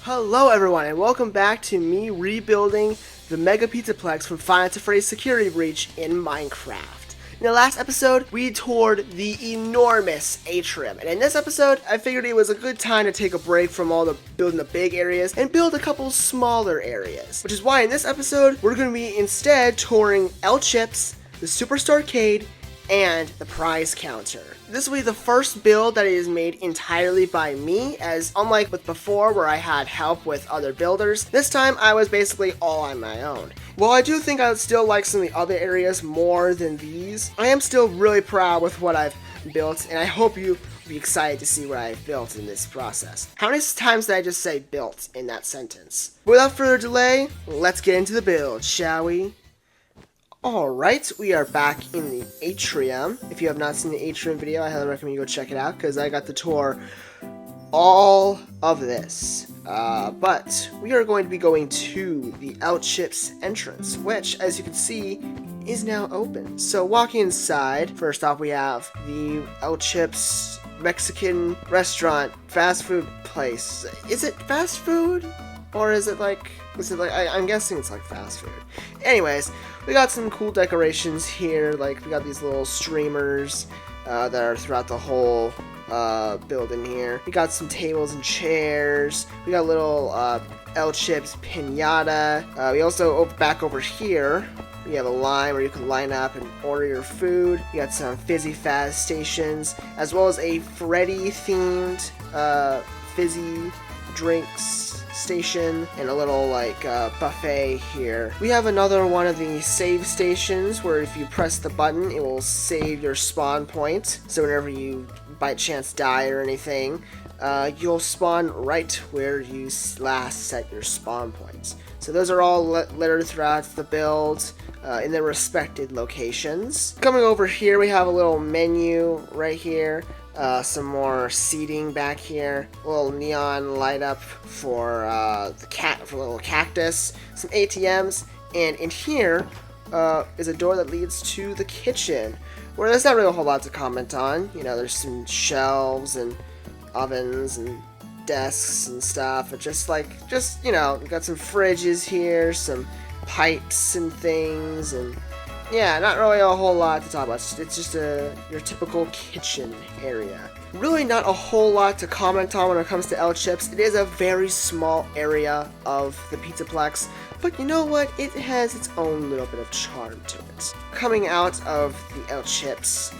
Hello everyone and welcome back to me rebuilding the Mega Pizzaplex from Five Nights at Freddy's security breach in Minecraft. In the last episode, we toured the enormous atrium, and in this episode, I figured it was a good time to take a break from all the building the big areas and build a couple smaller areas. Which is why in this episode, we're going to be instead touring L-Chips, the Superstar-cade, and the prize counter. This will be the first build that is made entirely by me, as unlike with before where I had help with other builders, this time I was basically all on my own. While I do think I would still like some of the other areas more than these, I am still really proud with what I've built, and I hope you will be excited to see what I've built in this process. How many times did I just say built in that sentence? Without further delay, let's get into the build, shall we? Alright, we are back in the atrium. If you have not seen the atrium video, I highly recommend you go check it out, because I got to tour all of this. But we are going to be going to the L-Chips entrance, which, as you can see, is now open. So walking inside, first off we have the L-Chips Mexican restaurant, fast food place. Is it fast food? Or is it like, I'm guessing it's like fast food. Anyways, we got some cool decorations here, like we got these little streamers that are throughout the whole building here. We got some tables and chairs. We got a little L-Chips pinata. We also, back over here, we have a line where you can line up and order your food. We got some Fizzy Faz stations, as well as a Freddy-themed fizzy drinks station and a little like buffet here. We have another one of the save stations where if you press the button it will save your spawn point, so whenever you by chance die or anything, you'll spawn right where you last set your spawn points. So those are all littered throughout the build in their respected locations. Coming over here we have a little menu right here. Some more seating back here, a little neon light up for for a little cactus, some ATMs, and in here is a door that leads to the kitchen, where there's not really a whole lot to comment on. You know, there's some shelves and ovens and desks and stuff, but just you know, we got some fridges here, some pipes and things, and yeah, not really a whole lot to talk about. It's just your typical kitchen area. Really not a whole lot to comment on when it comes to L-Chips. It is a very small area of the Pizzaplex, but you know what? It has its own little bit of charm to it. Coming out of the L-Chips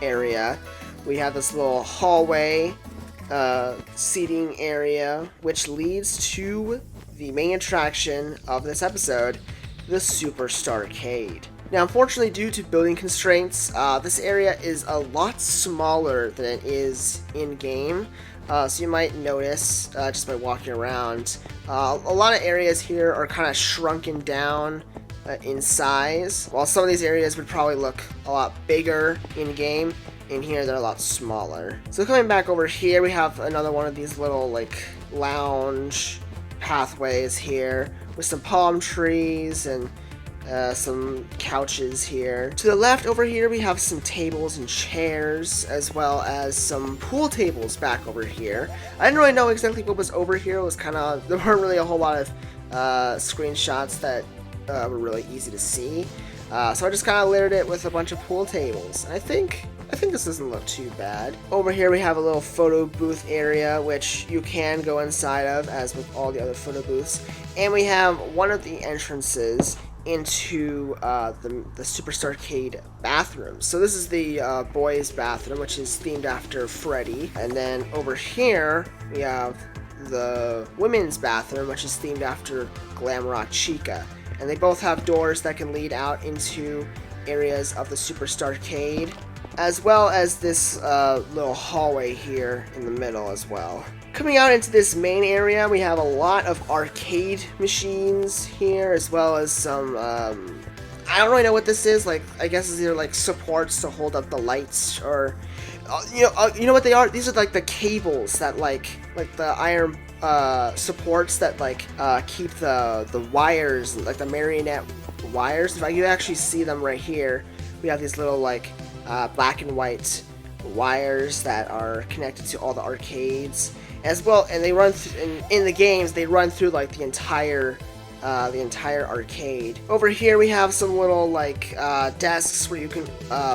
area, we have this little hallway seating area, which leads to the main attraction of this episode, the Superstar-cade. Now, unfortunately, due to building constraints, this area is a lot smaller than it is in-game. So you might notice, just by walking around, a lot of areas here are kind of shrunken down in size, while some of these areas would probably look a lot bigger in-game. In here, they're a lot smaller. So coming back over here, we have another one of these little, like, lounge pathways here, with some palm trees and some couches here. To the left over here we have some tables and chairs, as well as some pool tables back over here. I didn't really know exactly what was over here. It was kind of, there weren't really a whole lot of screenshots that were really easy to see. So I just kind of littered it with a bunch of pool tables. I think this doesn't look too bad. Over here we have a little photo booth area, which you can go inside of, as with all the other photo booths. And we have one of the entrances into the Superstar-cade bathroom. So this is the boys' bathroom, which is themed after Freddy. And then over here we have the women's bathroom, which is themed after Glamrock Chica. And they both have doors that can lead out into areas of the Superstar-cade, as well as this little hallway here in the middle as well. Coming out into this main area, we have a lot of arcade machines here, as well as some, I don't really know what this is, like, I guess it's either like supports to hold up the lights, or, you know what they are? These are like the cables that like the iron supports that like keep the wires, like the marionette wires. In fact, you actually see them right here. We have these little like black and white wires that are connected to all the arcades. as well, and they run in the games. They run through like the entire arcade. Over here we have some little like desks where you can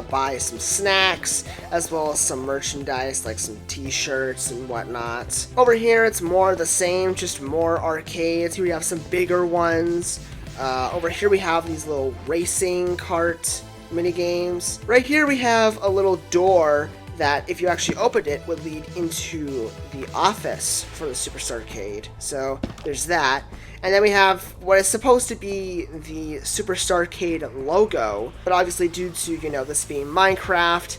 buy some snacks, as well as some merchandise like some t-shirts and whatnot. Over here it's more the same, just more arcades. Here we have some bigger ones. Over here we have these little racing cart mini games. Right here we have a little door that, if you actually opened it, would lead into the office for the Superstar-cade. So there's that. And then we have what is supposed to be the Superstar-cade logo, but obviously due to, you know, this being Minecraft,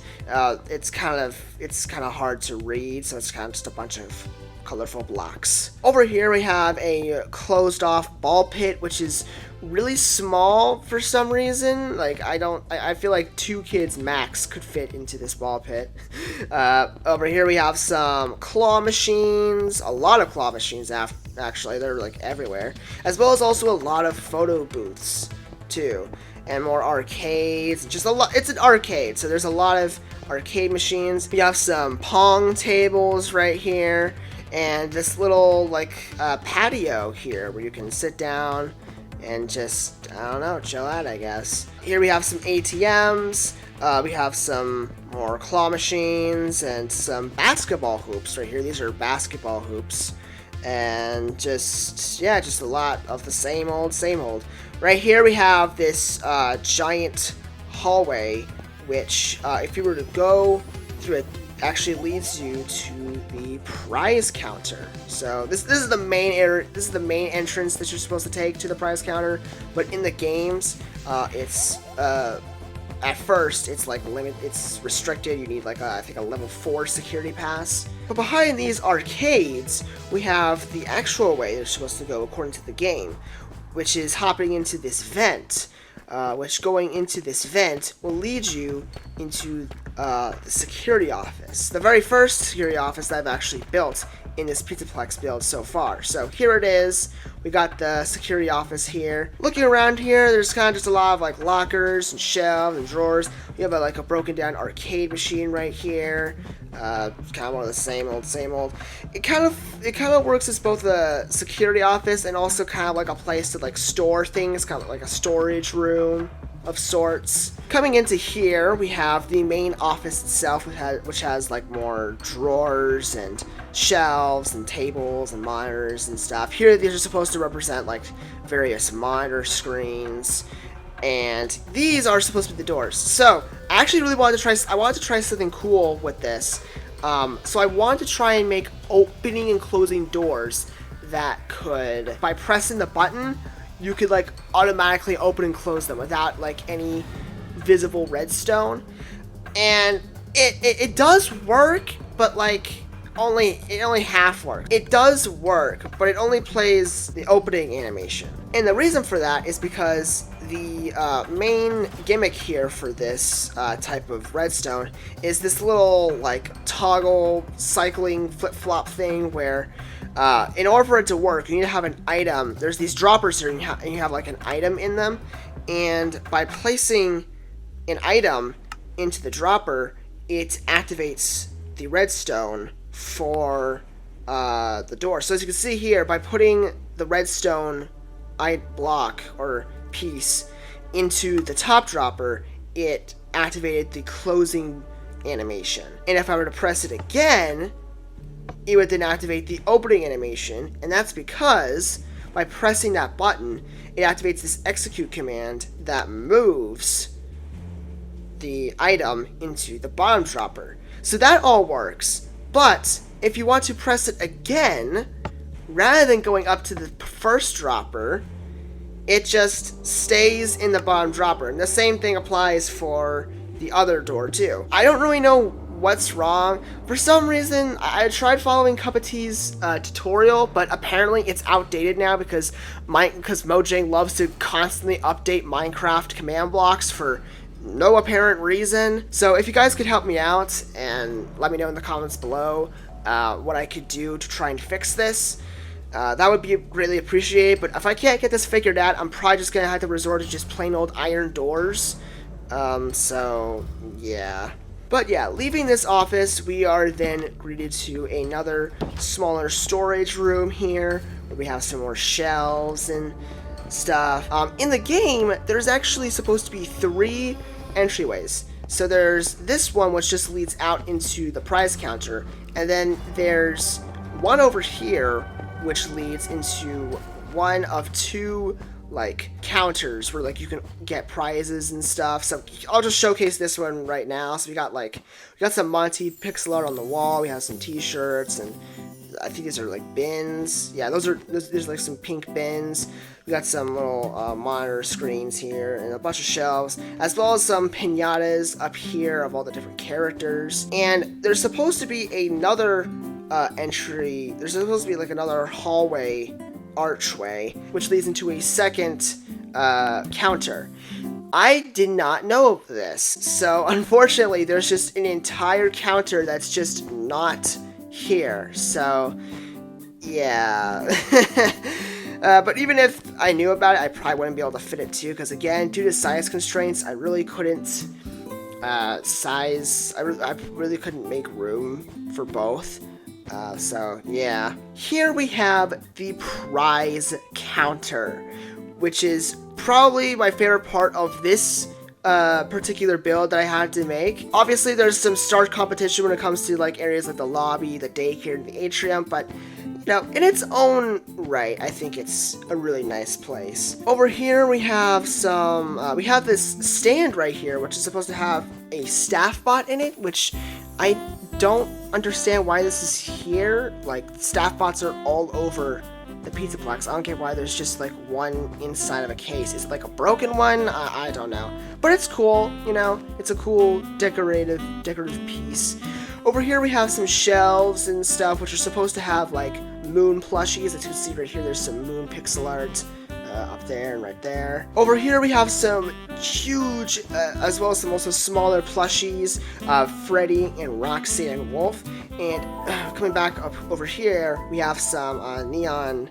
it's kind of hard to read, so it's kind of just a bunch of colorful blocks. Over here we have a closed off ball pit, which is really small for some reason. Like, I feel like 2 kids max could fit into this ball pit. Over here we have some claw machines, a lot of claw machines actually, they're like everywhere, as well as also a lot of photo booths too, and more arcades. Just a lot. It's an arcade, so there's a lot of arcade machines. We have some pong tables right here, and this little like patio here where you can sit down and just, I don't know, chill out, I guess. Here we have some ATMs, we have some more claw machines, and some basketball hoops right here. These are basketball hoops, and just a lot of the same old. Right here we have this giant hallway, which if you were to go through it, actually leads you to the prize counter. So this is the main this is the main entrance that you're supposed to take to the prize counter, but in the games it's at first it's like it's restricted. You need like I think a level 4 security pass. But behind these arcades we have the actual way they're supposed to go according to the game, which is hopping into this vent, which going into this vent will lead you into the security office. The very first security office that I've actually built in this Pizzaplex build so far. So here it is. We got the security office here. Looking around here, there's kind of just a lot of like lockers and shelves and drawers. We have like a broken down arcade machine right here. Kind of one of the same old. It kind of works as both a security office and also kind of like a place to like store things, kind of like a storage room of sorts. Coming into here, we have the main office itself, which has like more drawers and shelves and tables and monitors and stuff. Here, these are supposed to represent like various monitor screens, and these are supposed to be the doors. So I actually really wanted to try something cool with this. So I wanted to try and make opening and closing doors that could, by pressing the button, you could like automatically open and close them without like any visible redstone. And it does work, but like it only half works. It does work, but it only plays the opening animation. And the reason for that is because the main gimmick here for this type of redstone is this little like toggle cycling flip-flop thing where in order for it to work, you need to have an item. There's these droppers here, and you have like an item in them, and by placing an item into the dropper, it activates the redstone for the door. So as you can see here, by putting the redstone block or piece into the top dropper, it activated the closing animation. And if I were to press it again, it would then activate the opening animation, and that's because by pressing that button, it activates this execute command that moves the item into the bottom dropper. So that all works, but if you want to press it again, rather than going up to the first dropper, it just stays in the bottom dropper. And the same thing applies for the other door too. I don't really know what's wrong. For some reason, I tried following Cup-of-Tea's tutorial, but apparently it's outdated now because Mojang loves to constantly update Minecraft command blocks for no apparent reason. So if you guys could help me out and let me know in the comments below what I could do to try and fix this, that would be greatly appreciated. But if I can't get this figured out, I'm probably just gonna have to resort to just plain old iron doors. So yeah. But yeah, leaving this office, we are then greeted to another smaller storage room here, where we have some more shelves and stuff. In the game, there's actually supposed to be 3 entryways. So there's this one, which just leads out into the prize counter, and then there's one over here, which leads into one of 2 like counters where like you can get prizes and stuff. So I'll just showcase this one right now. So we got some Monty pixel art on the wall. We have some t-shirts, and I think these are like bins. Yeah, there's like some pink bins. We got some little monitor screens here and a bunch of shelves, as well as some pinatas up here of all the different characters. And there's supposed to be another entry. There's supposed to be like another hallway archway, which leads into a second counter. I did not know this, so unfortunately there's just an entire counter that's just not here. So yeah. But even if I knew about it, I probably wouldn't be able to fit it too, because again, due to size constraints, I really couldn't I really couldn't make room for both. So yeah. Here we have the prize counter, which is probably my favorite part of this particular build that I had to make. Obviously, there's some stark competition when it comes to like areas like the lobby, the daycare, and the atrium, but you know, in its own right, I think it's a really nice place. Over here, we have we have this stand right here, which is supposed to have a staff bot in it, which I don't understand why this is here. Like, staff bots are all over the Pizzaplex. I don't get why there's just like one inside of a case. Is it like a broken one? I don't know. But it's cool, you know, it's a cool decorative piece. Over here we have some shelves and stuff, which are supposed to have like moon plushies. As you can see right here, there's some moon pixel art up there and right there. Over here we have some huge, as well as some also smaller plushies, Freddy and Roxy and Wolf. And coming back up over here, we have some neon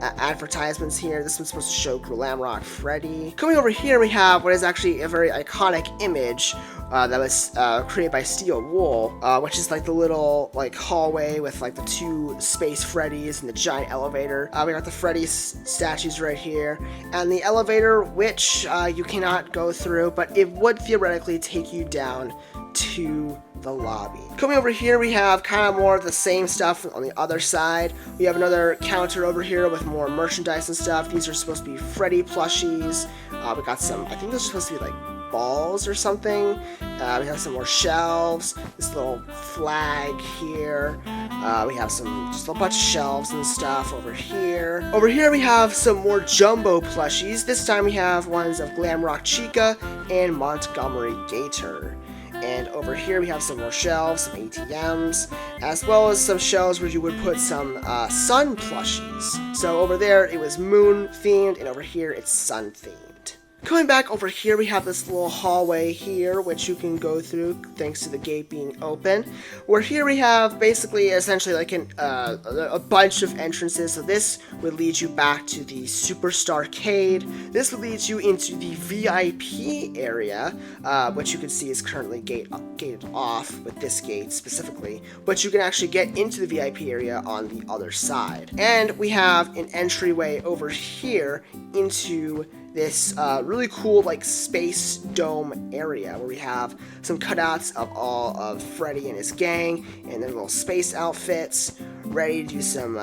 advertisements here. This one's supposed to show Glamrock Freddy. Coming over here, we have what is actually a very iconic image that was created by Steel Wool, which is like the little like hallway with like the 2 space Freddys and the giant elevator. We got the Freddy statues right here, and the elevator, which you cannot go through, but it would theoretically take you down to the lobby. Coming over here, we have kind of more of the same stuff on the other side. We have another counter over here with more merchandise and stuff. These are supposed to be Freddy plushies. We got some, I think those are supposed to be like balls or something. We have some more shelves, this little flag here. We have just a bunch of shelves and stuff over here. Over here we have some more jumbo plushies. This time we have ones of Glamrock Chica and Montgomery Gator. And over here we have some more shelves, some ATMs, as well as some shelves where you would put some sun plushies. So over there it was moon themed, and over here it's sun themed. Coming back over here, we have this little hallway here, which you can go through thanks to the gate being open. Where here we have basically, essentially like a bunch of entrances. So this would lead you back to the Superstar-cade. This would lead you into the VIP area, which you can see is currently gated off with this gate specifically. But you can actually get into the VIP area on the other side. And we have an entryway over here into this really cool like space dome area where we have some cutouts of all of Freddy and his gang, and then little space outfits ready to do some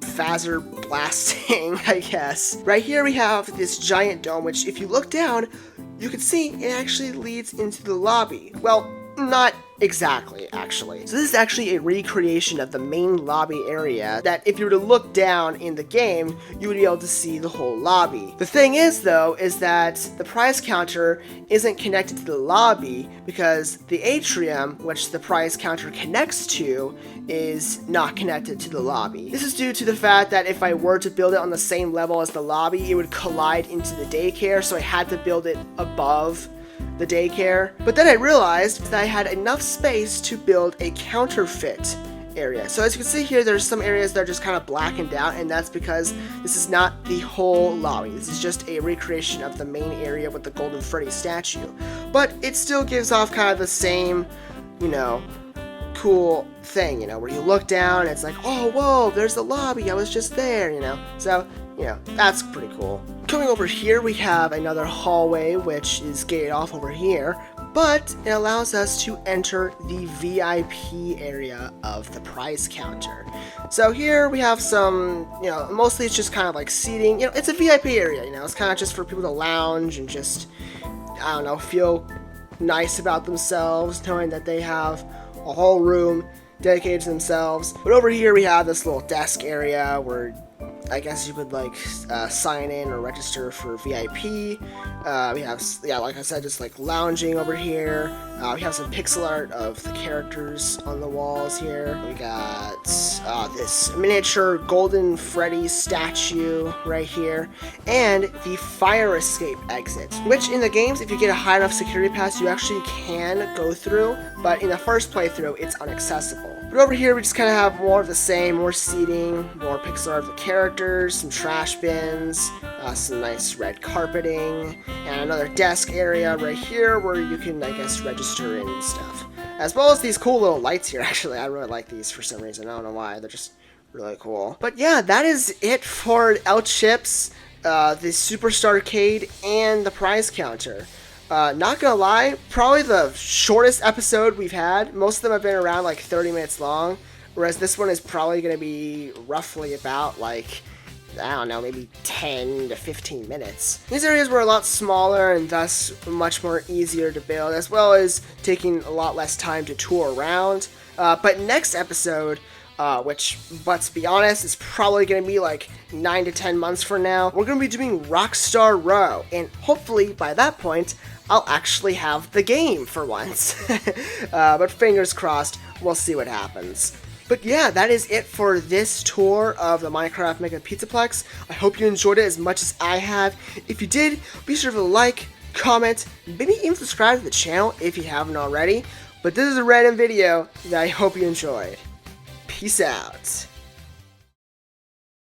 phaser blasting, I guess. Right here we have this giant dome, which if you look down, you can see it actually leads into the lobby. Well, not exactly, actually. So this is actually a recreation of the main lobby area that if you were to look down in the game, you would be able to see the whole lobby. The thing is, though, is that the prize counter isn't connected to the lobby because the atrium, which the prize counter connects to, is not connected to the lobby. This is due to the fact that if I were to build it on the same level as the lobby, it would collide into the daycare, so I had to build it above the daycare. But then I realized that I had enough space to build a counterfeit area. So as you can see here, there's some areas that are just kind of blackened out, and that's because this is not the whole lobby. This is just a recreation of the main area with the Golden Freddy statue. But it still gives off kind of the same, you know, cool thing, you know, where you look down and it's like, oh, whoa, there's the lobby, I was just there, you know. So, you know, that's pretty cool. Coming over here, we have another hallway, which is gated off over here, but it allows us to enter the VIP area of the prize counter. So here we have some, you know, mostly it's just kind of like seating. You know, it's a VIP area, you know, it's kind of just for people to lounge and just, I don't know, feel nice about themselves, knowing that they have a whole room dedicated to themselves. But over here we have this little desk area where I guess you could like sign in or register for VIP. We have, yeah, like I said, just like lounging over here. We have some pixel art of the characters on the walls here. We got this miniature Golden Freddy statue right here, and the fire escape exit, which in the games, if you get a high enough security pass, you actually can go through, but in the first playthrough, it's inaccessible. But over here, we just kind of have more of the same, more seating, more pixel art of the characters, some trash bins, some nice red carpeting, and another desk area right here where you can, I guess, register and stuff. As well as these cool little lights here, actually. I really like these for some reason. I don't know why. They're just really cool. But yeah, that is it for El Chips, the Superstar-cade, and the prize counter. Not gonna lie, probably the shortest episode we've had. Most of them have been around like 30 minutes long, whereas this one is probably gonna be roughly about like, I don't know, maybe 10 to 15 minutes. These areas were a lot smaller and thus much more easier to build, as well as taking a lot less time to tour around. But next episode, which, let's be honest, is probably going to be like 9 to 10 months from now, we're going to be doing Rockstar Row, and hopefully by that point, I'll actually have the game for once. But fingers crossed, we'll see what happens. But yeah, that is it for this tour of the Minecraft Mega Pizzaplex. I hope you enjoyed it as much as I have. If you did, be sure to like, comment, maybe even subscribe to the channel if you haven't already. But this is a random video that I hope you enjoyed. Peace out.